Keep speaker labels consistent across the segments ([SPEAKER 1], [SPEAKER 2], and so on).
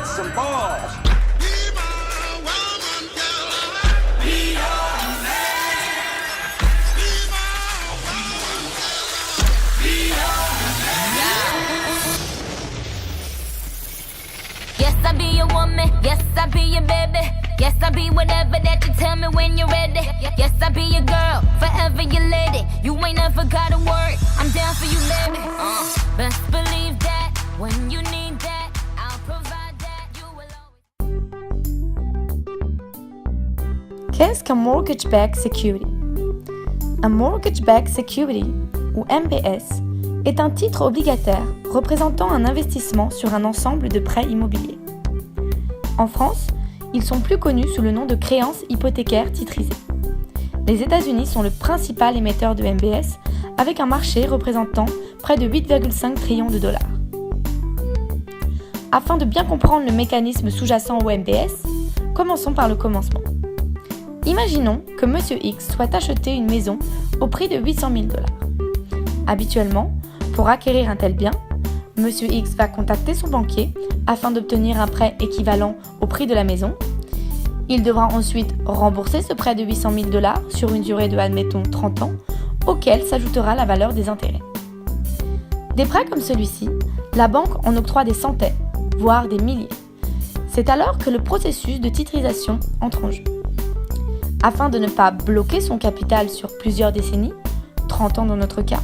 [SPEAKER 1] That's some balls.
[SPEAKER 2] Yes, I be your woman. Yes, I be your baby. Yes, I be whatever that you tell me when you're ready. Yes, I be your girl, forever your lady. You ain't never gotta worry, I'm down for you, baby. Best believe that when you need that, I'll provide that. You will always.
[SPEAKER 3] Qu'est-ce qu'un mortgage-backed security? Un mortgage-backed security, ou MBS, est un titre obligataire représentant un investissement sur un ensemble de prêts immobiliers. En France, ils sont plus connus sous le nom de créances hypothécaires titrisées. Les États-Unis sont le principal émetteur de MBS, avec un marché représentant près de 8,5 trillions de dollars. Afin de bien comprendre le mécanisme sous-jacent au MBS, commençons par le commencement. Imaginons que Monsieur X souhaite acheter une maison au prix de 800 000 dollars. Habituellement, pour acquérir un tel bien, Monsieur X va contacter son banquier afin d'obtenir un prêt équivalent au prix de la maison. Il devra ensuite rembourser ce prêt de 800 000 dollars sur une durée de, admettons, 30 ans, auquel s'ajoutera la valeur des intérêts. Des prêts comme celui-ci, la banque en octroie des centaines, voire des milliers. C'est alors que le processus de titrisation entre en jeu. Afin de ne pas bloquer son capital sur plusieurs décennies, 30 ans dans notre cas,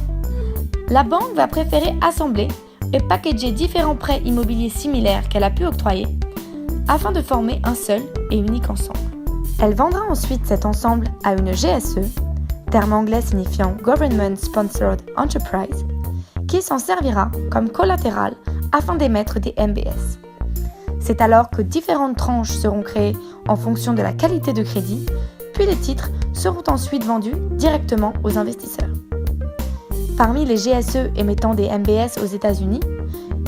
[SPEAKER 3] la banque va préférer assembler et packager différents prêts immobiliers similaires qu'elle a pu octroyer afin de former un seul et unique ensemble. Elle vendra ensuite cet ensemble à une GSE, terme anglais signifiant Government Sponsored Enterprise, qui s'en servira comme collatéral afin d'émettre des MBS. C'est alors que différentes tranches seront créées en fonction de la qualité de crédit, puis les titres seront ensuite vendus directement aux investisseurs. Parmi les GSE émettant des MBS aux États-Unis,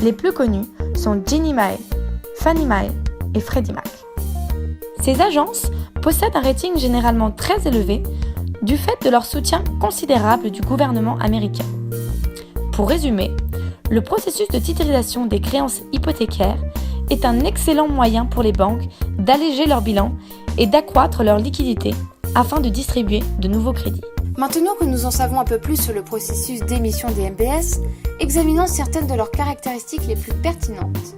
[SPEAKER 3] les plus connus sont Ginnie Mae, Fannie Mae et Freddie Mac. Ces agences possèdent un rating généralement très élevé du fait de leur soutien considérable du gouvernement américain. Pour résumer, le processus de titrisation des créances hypothécaires est un excellent moyen pour les banques d'alléger leur bilan et d'accroître leur liquidité afin de distribuer de nouveaux crédits.
[SPEAKER 4] Maintenant que nous en savons un peu plus sur le processus d'émission des MBS, examinons certaines de leurs caractéristiques les plus pertinentes.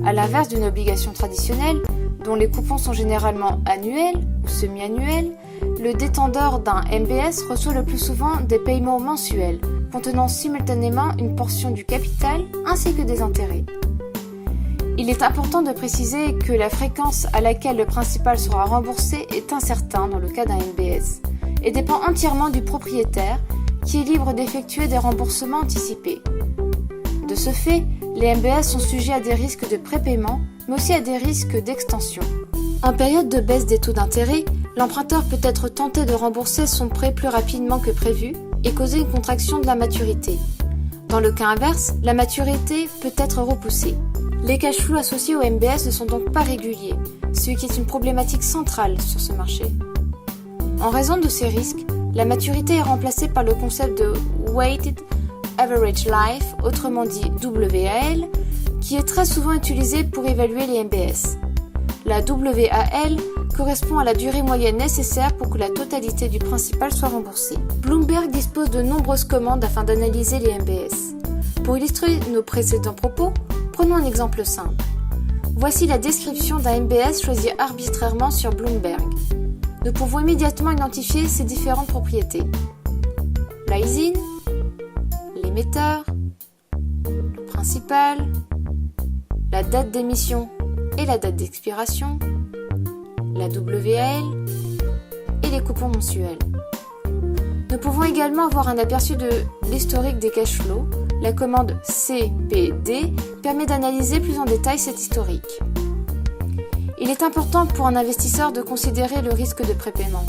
[SPEAKER 4] À l'inverse d'une obligation traditionnelle, dont les coupons sont généralement annuels ou semi-annuels, le détenteur d'un MBS reçoit le plus souvent des paiements mensuels, contenant simultanément une portion du capital ainsi que des intérêts. Il est important de préciser que la fréquence à laquelle le principal sera remboursé est incertain dans le cas d'un MBS et dépend entièrement du propriétaire qui est libre d'effectuer des remboursements anticipés. De ce fait, les MBS sont sujets à des risques de prépaiement, mais aussi à des risques d'extension. En période de baisse des taux d'intérêt, l'emprunteur peut être tenté de rembourser son prêt plus rapidement que prévu et causer une contraction de la maturité. Dans le cas inverse, la maturité peut être repoussée. Les cash flows associés aux MBS ne sont donc pas réguliers, ce qui est une problématique centrale sur ce marché. En raison de ces risques, la maturité est remplacée par le concept de Weighted Average Life, autrement dit WAL, qui est très souvent utilisé pour évaluer les MBS. La WAL correspond à la durée moyenne nécessaire pour que la totalité du principal soit remboursée. Bloomberg dispose de nombreuses commandes afin d'analyser les MBS. Pour illustrer nos précédents propos, prenons un exemple simple. Voici la description d'un MBS choisi arbitrairement sur Bloomberg. Nous pouvons immédiatement identifier ses différentes propriétés. L'ISIN, l'émetteur, le principal, la date d'émission et la date d'expiration, la WAL et les coupons mensuels. Nous pouvons également avoir un aperçu de l'historique des cash flows. La commande CPD permet d'analyser plus en détail cet historique. Il est important pour un investisseur de considérer le risque de prépaiement.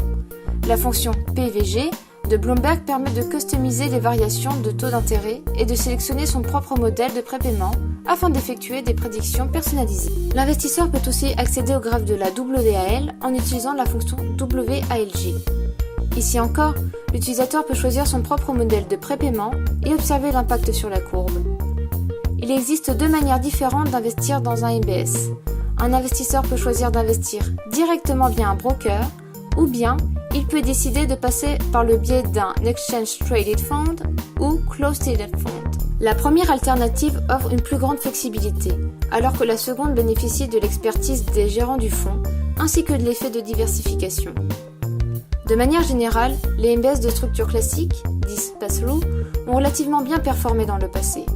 [SPEAKER 4] La fonction PVG de Bloomberg permet de customiser les variations de taux d'intérêt et de sélectionner son propre modèle de prépaiement afin d'effectuer des prédictions personnalisées. L'investisseur peut aussi accéder au graphe de la WAL en utilisant la fonction WALG. Ici encore, l'utilisateur peut choisir son propre modèle de prépaiement et observer l'impact sur la courbe. Il existe deux manières différentes d'investir dans un MBS. Un investisseur peut choisir d'investir directement via un broker, ou bien il peut décider de passer par le biais d'un Exchange Traded Fund ou Closed-ended Fund. La première alternative offre une plus grande flexibilité, alors que la seconde bénéficie de l'expertise des gérants du fonds, ainsi que de l'effet de diversification. De manière générale, les MBS de structure classique, dits pass-through, ont relativement bien performé dans le passé.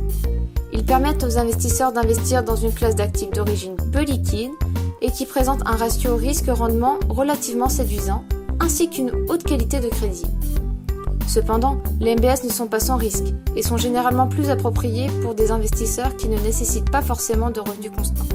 [SPEAKER 4] Ils permettent aux investisseurs d'investir dans une classe d'actifs d'origine peu liquide et qui présente un ratio risque-rendement relativement séduisant, ainsi qu'une haute qualité de crédit. Cependant, les MBS ne sont pas sans risque et sont généralement plus appropriés pour des investisseurs qui ne nécessitent pas forcément de revenus constants.